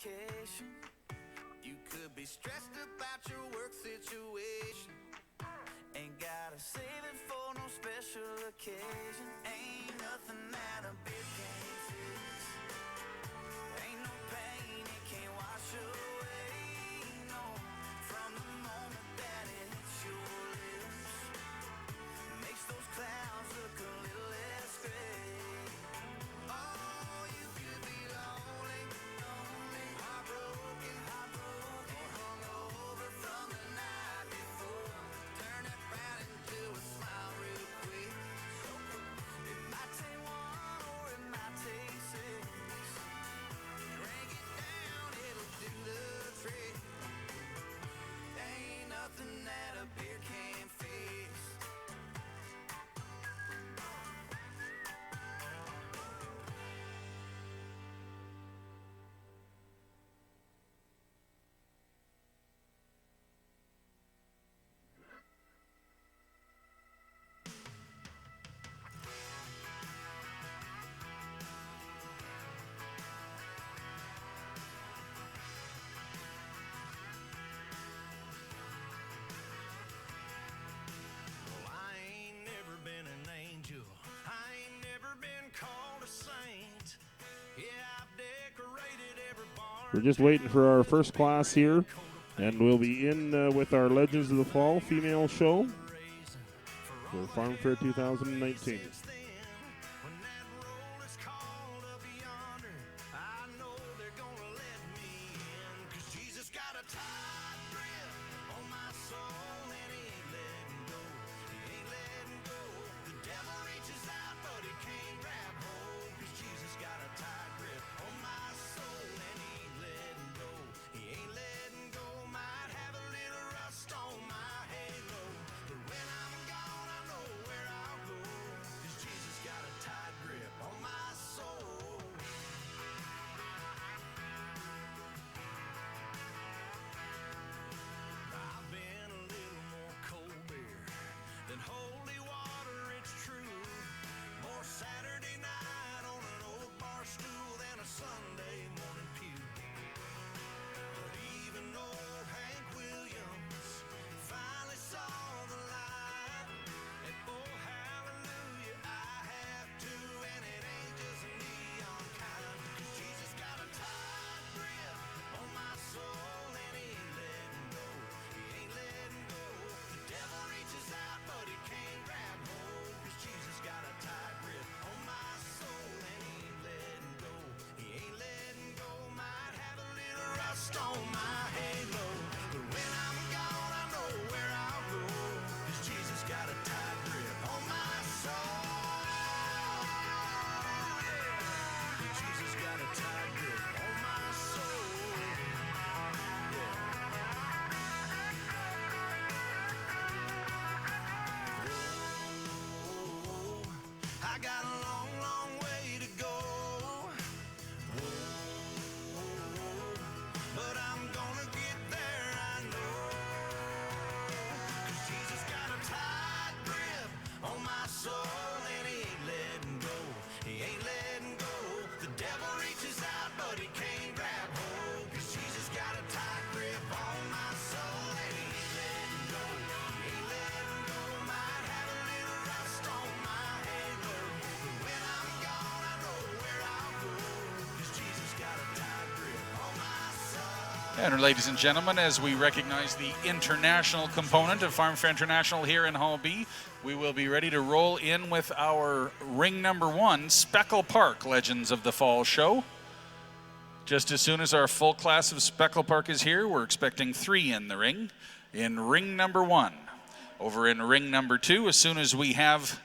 vacation. You could be stressed about your work situation. Ain't gotta save it for no special occasion. Ain't nothing that a beer can't fix. Ain't no pain it can't wash away. No, from the moment that it hits your lips, makes those clouds look a little less gray. Oh, you could be lonely, lonely, heartbroken, heartbroken, or hungover from the night before. Turn it right into a smile real quick. It might take one or it might take six. Drink it down, it'll do the trick. Ain't nothing that a beer can't fix. Well, I ain't never been an angel. I ain't never been called a saint. Yeah, I've decorated every barn. We're just waiting for our first class here, and we'll be in with our Legends of the Fall female show for Farm Fair 2019. When that roll is called up yonder, I know they're gonna let me in. 'Cause Jesus got a tight grip on my soul and he ain't letting go. He ain't letting go. The devil reaches out but he can't grab hold. 'Cause Jesus got a tight grip on my soul and he ain't letting go. He ain't letting go. Might have a little rust on my halo, but when I'm gone I know where I'll go. 'Cause Jesus got a tight grip on my soul. I've been a little more cold beer than holy water, it's true. More Saturday night on an old bar stool than a Sunday morning pew. But even old Hank Williams finally saw the light. And oh hallelujah, I have to, and it ain't just a neon kind. 'Cause Jesus got a tight grip on my soul and he ain't letting go. He ain't letting go. The devil reaches out but he can't grab hold. 'Cause Jesus got a tight grip on my soul and he ain't letting go. He ain't letting go. Might have a little rust on my halo, but when I'm gone I know where I'll go. 'Cause Jesus got a tight grip on my soul. Yeah. Jesus got a tight grip on my soul. I got a long, long way to go. But I'm gonna get there, I know. 'Cause Jesus got a tight grip on my soul and he ain't letting go. He ain't letting go. The devil reaches out but he can't grab hold. 'Cause Jesus got a tight grip on my soul and he ain't letting go. He ain't letting go. Might have a little rust on my halo, but when I'm gone I know where I'll go. 'Cause Jesus got a tight grip on my soul. And ladies and gentlemen, as we recognize the international component of Farm Fair International here in Hall B, we will be ready to roll in with our ring number 1, Speckle Park Legends of the Fall show. Just as soon as our full class of Speckle Park is here, we're expecting 3 in the ring in ring number 1. Over in ring number 2, as soon as we have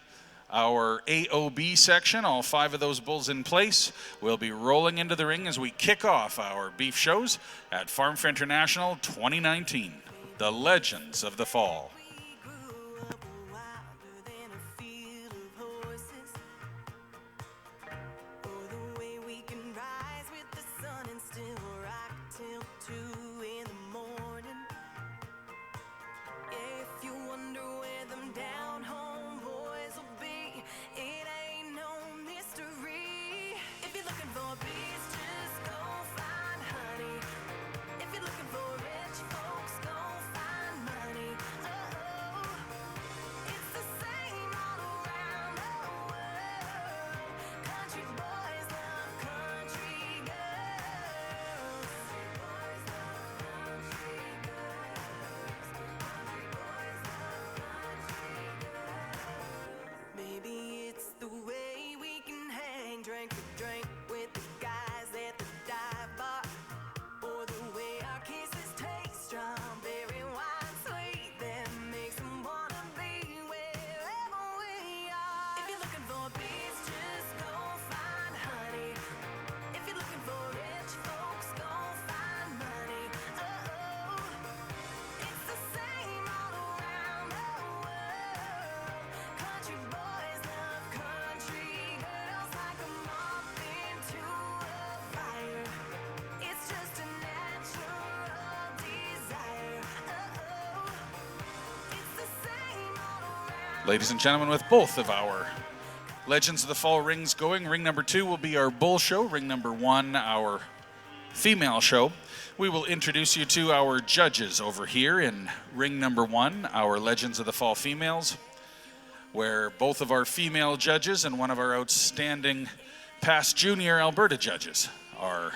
our AOB section, all 5 of those bulls in place, we'll be rolling into the ring as we kick off our beef shows at Farm Fair International 2019, the Legends of the Fall. We grew up wilder than a field of horses. Oh, the way we can rise with the sun and still rock till 2 in the morning. If you wonder where them down home boys will be, it ain't no mystery. If you're looking for peace, just go find honey drink a drink with the guys at the dive bar, or the way our kisses taste strawberry wine sweet that makes them wanna be wherever we are. If you're looking for peace, just go find honey. If you're looking for rich folks, go find money. Oh, it's the same all around the world. Country boys love country girls like a moth into a fire. It's just a natural desire. Oh, it's the same all around. Ladies and gentlemen, with both of our Legends of the Fall rings going, ring number 2 will be our bull show. Ring number 1, our female show. We will introduce you to our judges over here in ring number 1, our Legends of the Fall females, where both of our female judges and one of our outstanding past junior Alberta judges are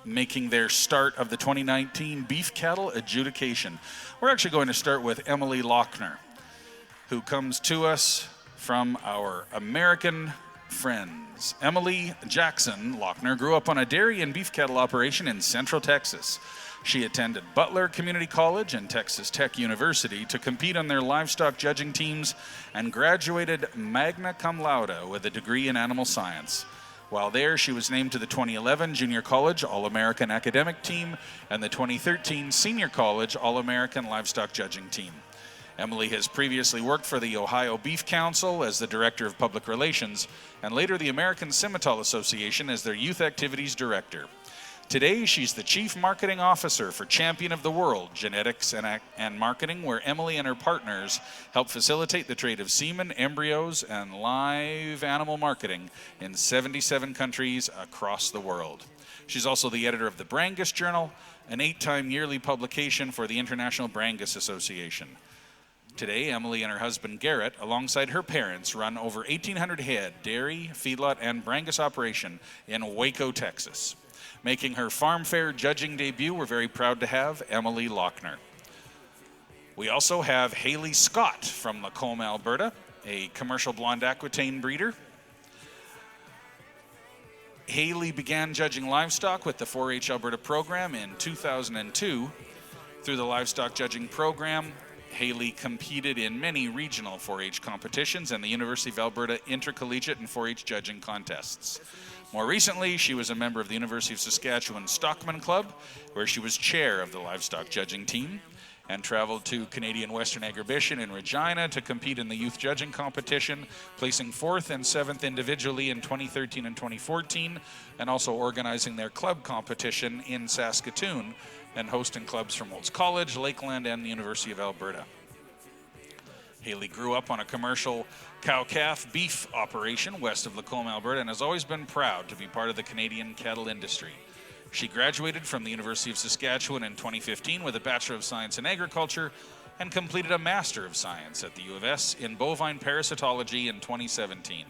making their start of the 2019 beef cattle adjudication. We're actually going to start with Emily Lochner, who comes to us from our American friends. Emily Jackson Lochner grew up on a dairy and beef cattle operation in Central Texas. She attended Butler Community College and Texas Tech University to compete on their livestock judging teams and graduated magna cum laude with a degree in animal science. While there, she was named to the 2011 Junior College All-American Academic Team and the 2013 Senior College All-American Livestock Judging Team. Emily has previously worked for the Ohio Beef Council as the Director of Public Relations and later the American Simmental Association as their Youth Activities Director. Today, she's the Chief Marketing Officer for Champion of the World Genetics and Marketing, where Emily and her partners help facilitate the trade of semen, embryos, and live animal marketing in 77 countries across the world. She's also the editor of the Brangus Journal, an 8-time yearly publication for the International Brangus Association. Today, Emily and her husband Garrett, alongside her parents, run over 1,800 head dairy, feedlot, and Brangus operation in Waco, Texas. Making her farm fair judging debut, we're very proud to have Emily Lochner. We also have Haley Scott from Lacombe, Alberta, a commercial blonde Aquitaine breeder. Haley began judging livestock with the 4-H Alberta program in 2002. Through the livestock judging program, Haley competed in many regional 4-H competitions and the University of Alberta intercollegiate and 4-H judging contests. More recently, she was a member of the University of Saskatchewan Stockman Club, where she was chair of the livestock judging team, and traveled to Canadian Western Agribition in Regina to compete in the youth judging competition, placing 4th and 7th individually in 2013 and 2014, and also organizing their club competition in Saskatoon and hosting clubs from Olds College, Lakeland, and the University of Alberta. Haley grew up on a commercial cow-calf beef operation west of Lacombe, Alberta, and has always been proud to be part of the Canadian cattle industry. She graduated from the University of Saskatchewan in 2015 with a Bachelor of Science in Agriculture and completed a Master of Science at the U of S in bovine parasitology in 2017.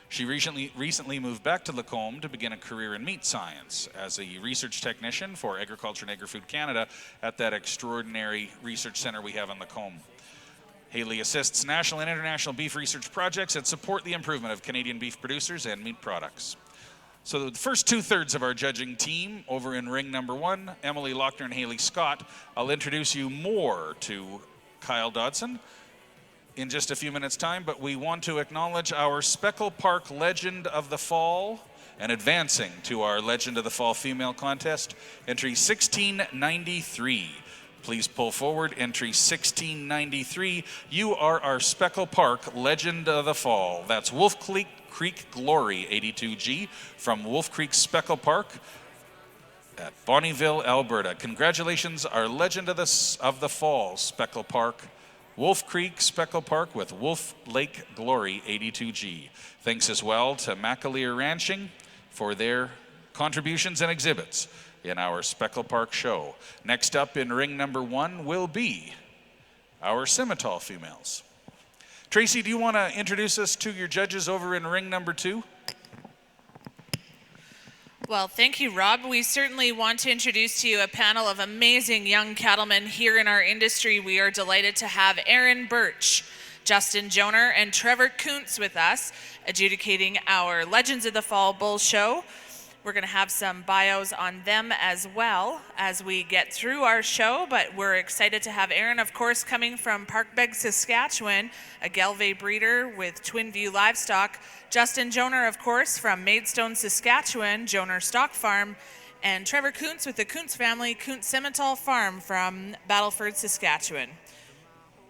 She recently moved back to Lacombe to begin a career in meat science as a research technician for Agriculture and Agri-Food Canada at that extraordinary research center we have in Lacombe. Haley assists national and international beef research projects that support the improvement of Canadian beef producers and meat products. So the first 2/3 of our judging team over in ring number 1, Emily Lochner and Haley Scott. I'll introduce you more to Kyle Dodson in just a few minutes' time, but we want to acknowledge our Speckle Park Legend of the Fall and advancing to our Legend of the Fall female contest, entry 1693. Please pull forward entry 1693. You are our Speckle Park Legend of the Fall. That's Wolf Creek Glory 82G from Wolf Creek Speckle Park at Bonnyville, Alberta. Congratulations, our Legend of the Fall Speckle Park, Wolf Creek Speckle Park with Wolf Lake Glory 82G. Thanks as well to McAleer Ranching for their contributions and exhibits in our Speckle Park show. Next up in ring number 1 will be our Simmental females. Tracy, do you want to introduce us to your judges over in ring number 2? Well, thank you, Rob. We certainly want to introduce to you a panel of amazing young cattlemen here in our industry. We are delighted to have Aaron Birch, Justin Joner and Trevor Kuntz with us, adjudicating our Legends of the Fall Bull Show. We're going to have some bios on them as well as we get through our show, but we're excited to have Aaron, of course, coming from Parkbeg, Saskatchewan, a Gelve breeder with Twin View Livestock. Justin Joner, of course, from Maidstone, Saskatchewan, Joner Stock Farm, and Trevor Kuntz with the Kuntz family, Kuntz Simmental Farm from Battleford, Saskatchewan.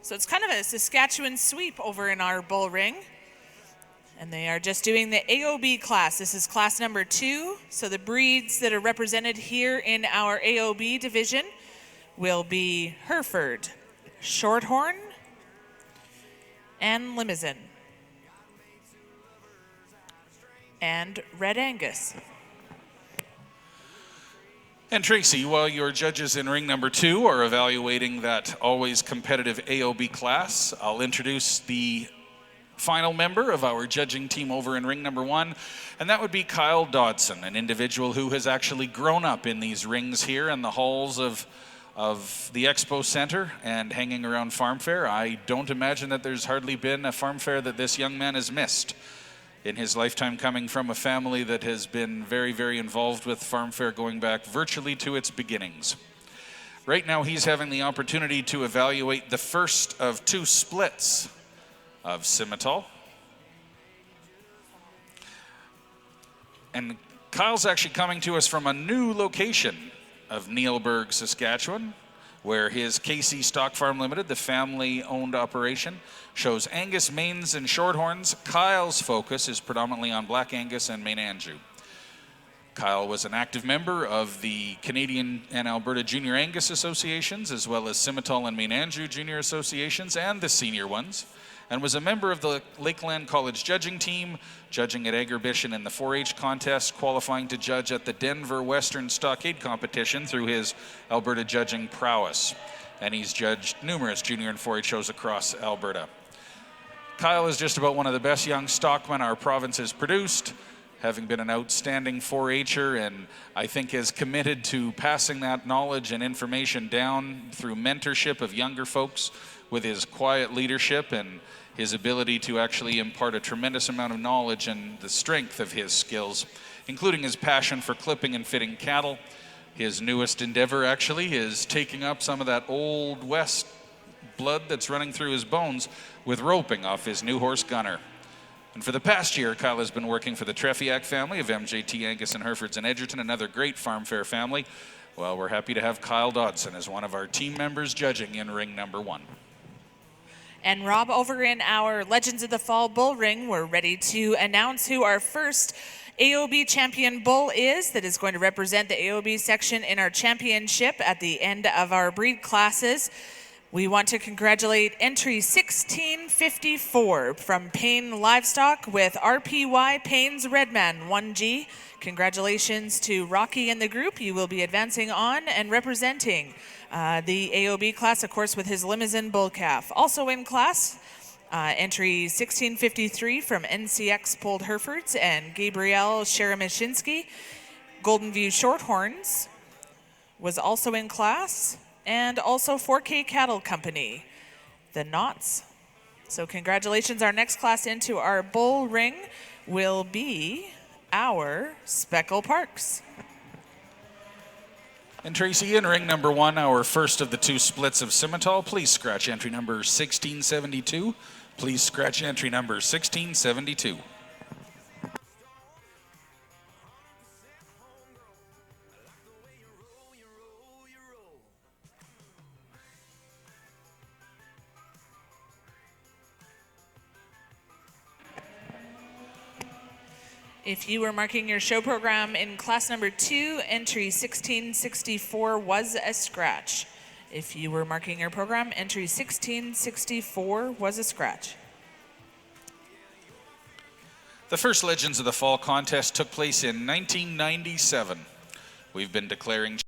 So it's kind of a Saskatchewan sweep over in our bull ring. And they are just doing the AOB class. This is class number 2. So the breeds that are represented here in our AOB division will be Hereford, Shorthorn, and Limousin, and Red Angus. And Tracy, while your judges in ring number 2 are evaluating that always competitive AOB class, I'll introduce the final member of our judging team over in ring number 1, and that would be Kyle Dodson, an individual who has actually grown up in these rings here in the halls of the Expo Center and hanging around Farm Fair. I don't imagine that there's hardly been a farm fair that this young man has missed in his lifetime, coming from a family that has been very, very involved with Farm Fair going back virtually to its beginnings. Right now he's having the opportunity to evaluate the first of 2 splits of Simmental. And Kyle's actually coming to us from a new location of Neilburg, Saskatchewan, where his KC Stock Farm Limited, the family-owned operation, shows Angus, Mains, and Shorthorns. Kyle's focus is predominantly on Black Angus and Maine Anjou. Kyle was an active member of the Canadian and Alberta Junior Angus Associations, as well as Simmental and Maine Anjou Junior Associations and the senior ones, and was a member of the Lakeland College judging team, judging at Agribition in the 4-H contest, qualifying to judge at the Denver Western Stockade competition through his Alberta judging prowess. And he's judged numerous junior and 4-H shows across Alberta. Kyle is just about one of the best young stockmen our province has produced, having been an outstanding 4-H'er, and I think is committed to passing that knowledge and information down through mentorship of younger folks with his quiet leadership and his ability to actually impart a tremendous amount of knowledge and the strength of his skills, including his passion for clipping and fitting cattle. His newest endeavor actually is taking up some of that old West blood that's running through his bones with roping off his new horse Gunner. And for the past year, Kyle has been working for the Trefiac family of MJT Angus and Herefords in Edgerton, another great farm fair family. Well, we're happy to have Kyle Dodson as one of our team members judging in ring number 1. And Rob, over in our Legends of the Fall Bull Ring, we're ready to announce who our first AOB champion bull is that is going to represent the AOB section in our championship at the end of our breed classes. We want to congratulate entry 1654 from Payne Livestock with RPY Payne's Redman 1G. Congratulations to Rocky and the group. You will be advancing on and representing the AOB class, of course, with his Limousin bull calf. Also in class, entry 1653 from NCX Polled Herefords and Gabrielle Sheremishinsky. Golden View Shorthorns was also in class, and also 4K Cattle Company, the Knots. So congratulations. Our next class into our bull ring will be our Speckle Parks. And Tracy, in ring number 1, our first of the 2 splits of Simmental, please scratch entry number 1672. Please scratch entry number 1672. If you were marking your show program in class number 2, entry 1664 was a scratch. If you were marking your program, entry 1664 was a scratch. The first Legends of the Fall contest took place in 1997. We've been declaring